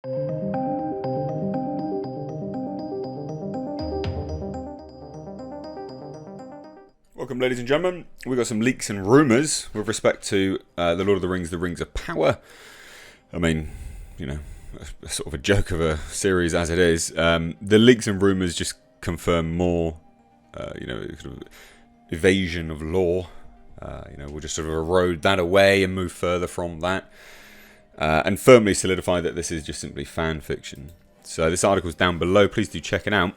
Welcome, ladies and gentlemen. We've got some leaks and rumours with respect to The Lord of the Rings, The Rings of Power. I mean, you know, a sort of a joke of a series as it is. The leaks and rumours just confirm more, sort of evasion of lore. We'll just sort of erode that away and move further from that. And firmly solidify that this is just simply fan fiction. So this article's down below. Please do check it out.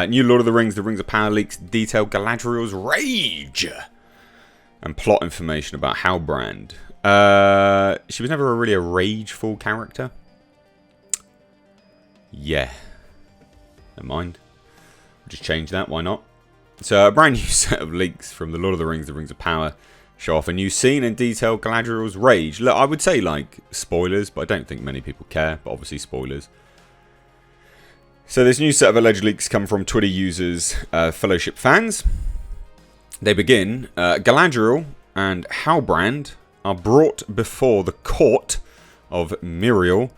New Lord of the Rings, The Rings of Power leaks detail Galadriel's rage and plot information about Halbrand. She was never really a rageful character. Yeah. Never mind. I'll just change that, why not? So a brand new set of leaks from The Lord of the Rings, The Rings of Power show off a new scene and detail Galadriel's rage. Look, I would say like spoilers, but I don't think many people care, but obviously spoilers. So this new set of alleged leaks come from Twitter users, Fellowship fans. They begin, Galadriel and Halbrand are brought before the court of Miriel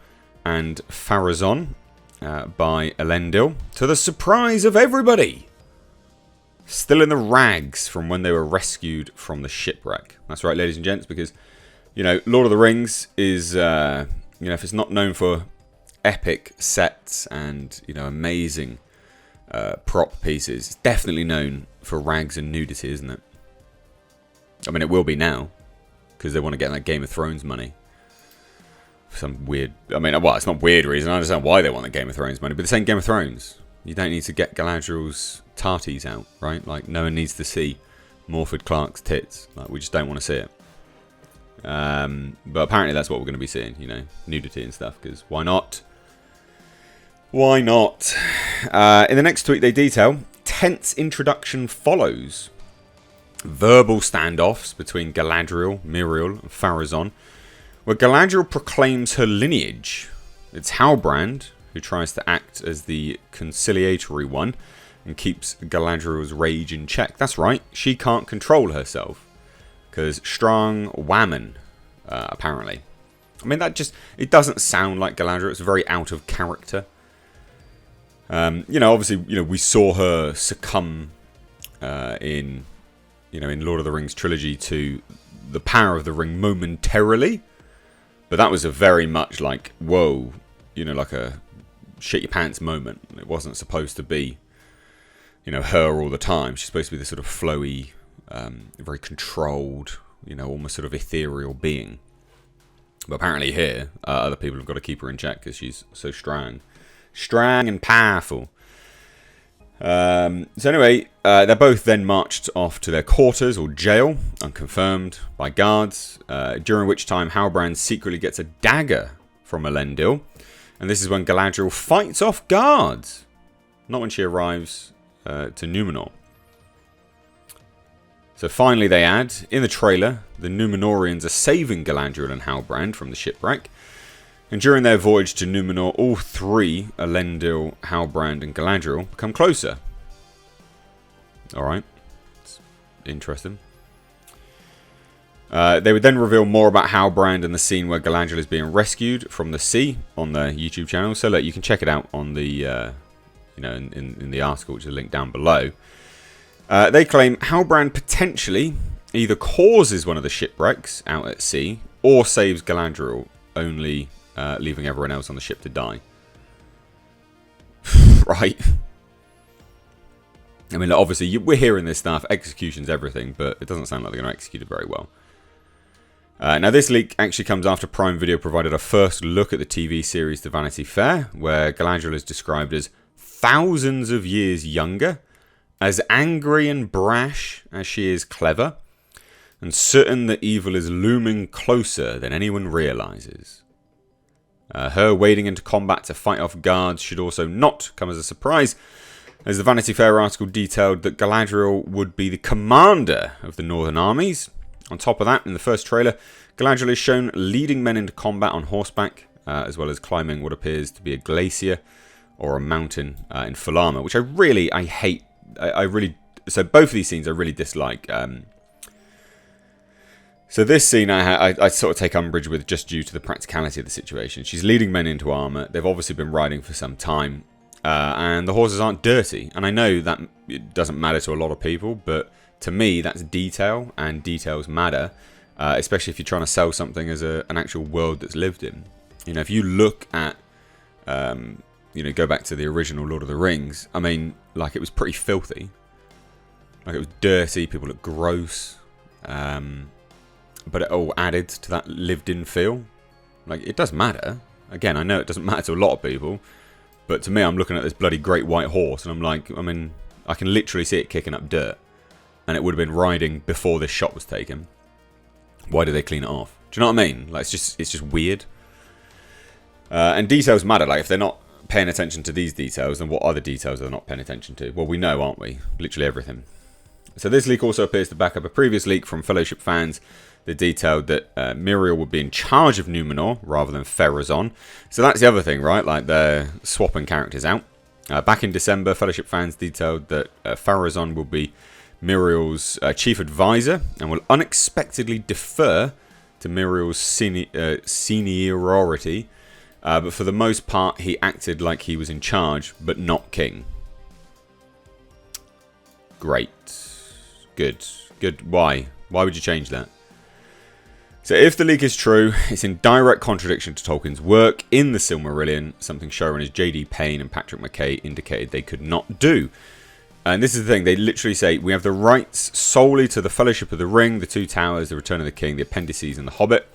and Pharazôn by Elendil, to the surprise of everybody. Still in the rags from when they were rescued from the shipwreck. That's right, ladies and gents, because, you know, Lord of the Rings is, if it's not known for epic sets and, you know, amazing prop pieces, it's definitely known for rags and nudity, isn't it? I mean, it will be now, because they want to get that Game of Thrones money. For some weird, it's not weird reason, I understand why they want the Game of Thrones money, but this ain't Game of Thrones. You don't need to get Galadriel's tarties out, right? Like, no one needs to see Morfydd Clark's tits. Like, we just don't want to see it. But apparently that's what we're going to be seeing, you know, nudity and stuff, because why not? Why not? In the next tweet they detail, tense introduction follows. Verbal standoffs between Galadriel, Miriel and Pharazôn, where Galadriel proclaims her lineage. It's Halbrand who tries to act as the conciliatory one and keeps Galadriel's rage in check. That's right, she can't control herself. Because strong whammon, apparently. I mean, it doesn't sound like Galadriel. It's very out of character. Obviously, we saw her succumb in Lord of the Rings trilogy to the power of the ring momentarily. But that was a very much like, whoa, like a shit your pants moment. It wasn't supposed to be, her all the time. She's supposed to be this sort of flowy, very controlled, almost sort of ethereal being. But apparently here, other people have got to keep her in check because she's so strong. Strong and powerful. So anyway, they're both then marched off to their quarters or jail, unconfirmed, by guards, during which time Halbrand secretly gets a dagger from Elendil. And this is when Galadriel fights off guards. Not when she arrives to Numenor. So finally they add, in the trailer, the Númenóreans are saving Galadriel and Halbrand from the shipwreck. And during their voyage to Numenor, all three, Elendil, Halbrand and Galadriel, become closer. Alright. It's interesting. They would then reveal more about Halbrand and the scene where Galadriel is being rescued from the sea on their YouTube channel. So look, you can check it out on the, in the article, which is linked down below. They claim Halbrand potentially either causes one of the shipwrecks out at sea or saves Galadriel, only leaving everyone else on the ship to die. Right. I mean, obviously, we're hearing this stuff. Execution's everything, but it doesn't sound like they're going to execute it very well. Now, this leak actually comes after Prime Video provided a first look at the TV series The Vanity Fair, where Galadriel is described as thousands of years younger, as angry and brash as she is clever, and certain that evil is looming closer than anyone realizes. Her wading into combat to fight off guards should also not come as a surprise, as the Vanity Fair article detailed that Galadriel would be the commander of the Northern armies. On top of that, in the first trailer, Galadriel is shown leading men into combat on horseback, as well as climbing what appears to be a glacier or a mountain in full armor, which I hate. So both of these scenes I really dislike. So this scene I sort of take umbrage with just due to the practicality of the situation. She's leading men into armour. They've obviously been riding for some time. And the horses aren't dirty. And I know that it doesn't matter to a lot of people, but to me that's detail, and details matter. Especially if you're trying to sell something as an actual world that's lived in. You know, if you look at, go back to the original Lord of the Rings, I mean, like, it was pretty filthy. Like, it was dirty, people looked gross. But it all added to that lived-in feel. Like, it does matter. Again, I know it doesn't matter to a lot of people. But to me, I'm looking at this bloody great white horse, and I'm like, I mean, I can literally see it kicking up dirt. And it would have been riding before this shot was taken. Why did they clean it off? Do you know what I mean? Like, it's just weird. And details matter. Like, if they're not paying attention to these details, then what other details are they not paying attention to? Well, we know, aren't we? Literally everything. So this leak also appears to back up a previous leak from Fellowship fans that detailed that Miriel would be in charge of Numenor rather than Pharazôn. So that's the other thing, right? Like, they're swapping characters out. Back in December, Fellowship fans detailed that Pharazôn will be Miriel's chief advisor and will unexpectedly defer to Miriel's seniority. But for the most part, he acted like he was in charge, but not king. Great. Good. Why? Why would you change that? So if the leak is true, it's in direct contradiction to Tolkien's work in the Silmarillion, something showrunners J.D. Payne and Patrick McKay indicated they could not do. And this is the thing, they literally say, we have the rights solely to the Fellowship of the Ring, the Two Towers, the Return of the King, the Appendices, and the Hobbit.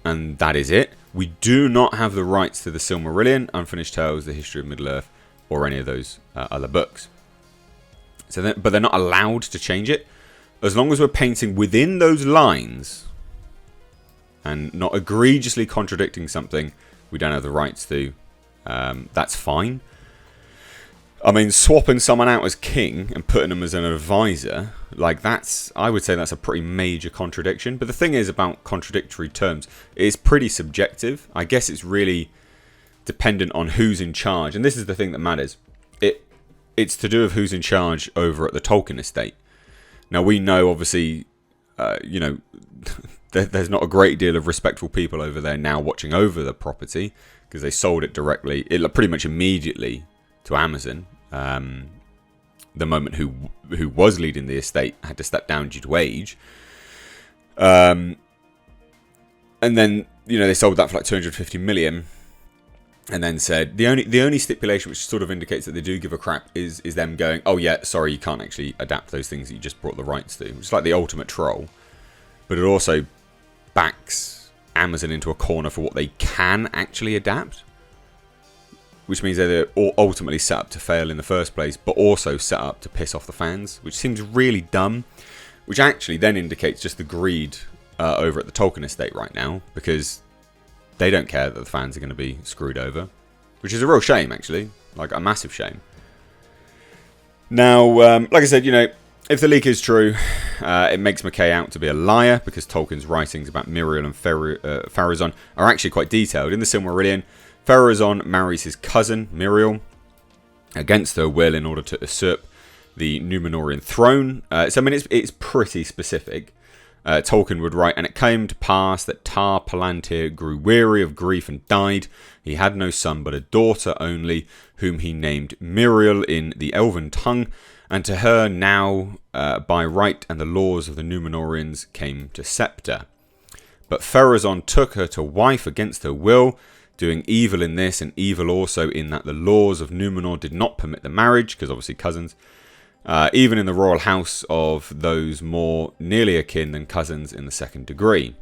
And that is it. We do not have the rights to the Silmarillion, Unfinished Tales, the History of Middle-earth, or any of those other books. So, but they're not allowed to change it. As long as we're painting within those lines and not egregiously contradicting something we don't have the rights to, that's fine. I mean, swapping someone out as king and putting them as an advisor, like, I would say that's a pretty major contradiction. But the thing is about contradictory terms, it is pretty subjective. I guess it's really dependent on who's in charge. And this is the thing that matters. It's to do with who's in charge over at the Tolkien estate. Now, we know, obviously, there's not a great deal of respectful people over there now watching over the property because they sold it directly, pretty much immediately, to Amazon. The moment who was leading the estate had to step down due to age. And then, they sold that for like 250 million. And then said the only stipulation which sort of indicates that they do give a crap is them going, oh yeah, sorry, you can't actually adapt those things that you just brought the rights to. It's like the ultimate troll. But it also backs Amazon into a corner for what they can actually adapt. Which means they're ultimately set up to fail in the first place, but also set up to piss off the fans, which seems really dumb. Which actually then indicates just the greed over at the Tolkien estate right now, because they don't care that the fans are going to be screwed over. Which is a real shame, actually. Like, a massive shame. Now, like I said, if the leak is true, it makes McKay out to be a liar, because Tolkien's writings about Miriel and Pharazôn are actually quite detailed. In the Silmarillion, Pharazôn marries his cousin, Miriel, against her will in order to usurp the Númenórean throne. So, I mean, it's pretty specific. Tolkien would write, and it came to pass that Tar Palantir grew weary of grief and died. He had no son but a daughter only, whom he named Miriel in the Elven tongue. And to her now, by right and the laws of the Númenóreans, came to sceptre. But Pharazôn took her to wife against her will, doing evil in this and evil also in that the laws of Númenor did not permit the marriage, because obviously cousins, even in the royal house of those more nearly akin than cousins in the second degree.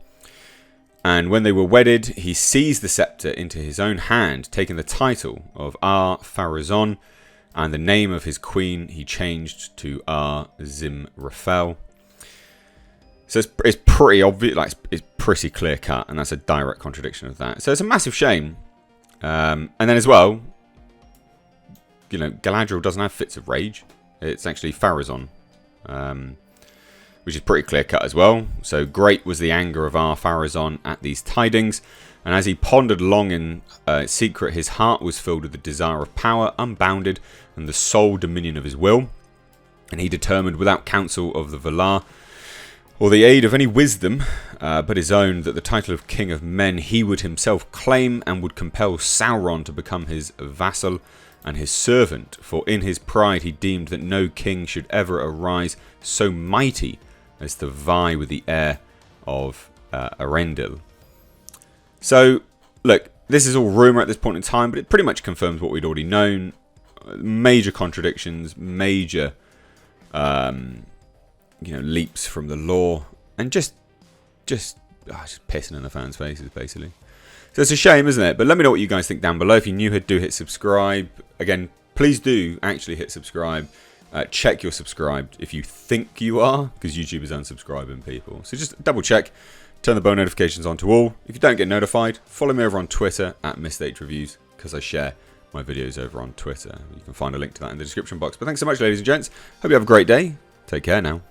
And when they were wedded, he seized the sceptre into his own hand, taking the title of Ar-Pharazôn, and the name of his queen he changed to Ar-Zimrafel. So it's pretty obvious, like it's pretty clear cut, and that's a direct contradiction of that. So it's a massive shame. And then as well, Galadriel doesn't have fits of rage. It's actually Pharazôn, which is pretty clear cut as well. So great was the anger of Ar-Pharazôn at these tidings, and as he pondered long in secret, his heart was filled with the desire of power, unbounded, and the sole dominion of his will. And he determined, without counsel of the Valar, or the aid of any wisdom but his own, that the title of King of Men he would himself claim, and would compel Sauron to become his vassal and his servant, for in his pride he deemed that no king should ever arise so mighty as to vie with the heir of Arendil. So, look, this is all rumour at this point in time, but it pretty much confirms what we'd already known. Major contradictions, major leaps from the lore, and just pissing in the fans' faces, basically. So it's a shame, isn't it? But let me know what you guys think down below. If you're new here, do hit subscribe. Again, please do actually hit subscribe. Check you're subscribed if you think you are, because YouTube is unsubscribing people. So just double check. Turn the bell notifications on to all. If you don't get notified, follow me over on Twitter at MissDateReviews, because I share my videos over on Twitter. You can find a link to that in the description box. But thanks so much, ladies and gents. Hope you have a great day. Take care now.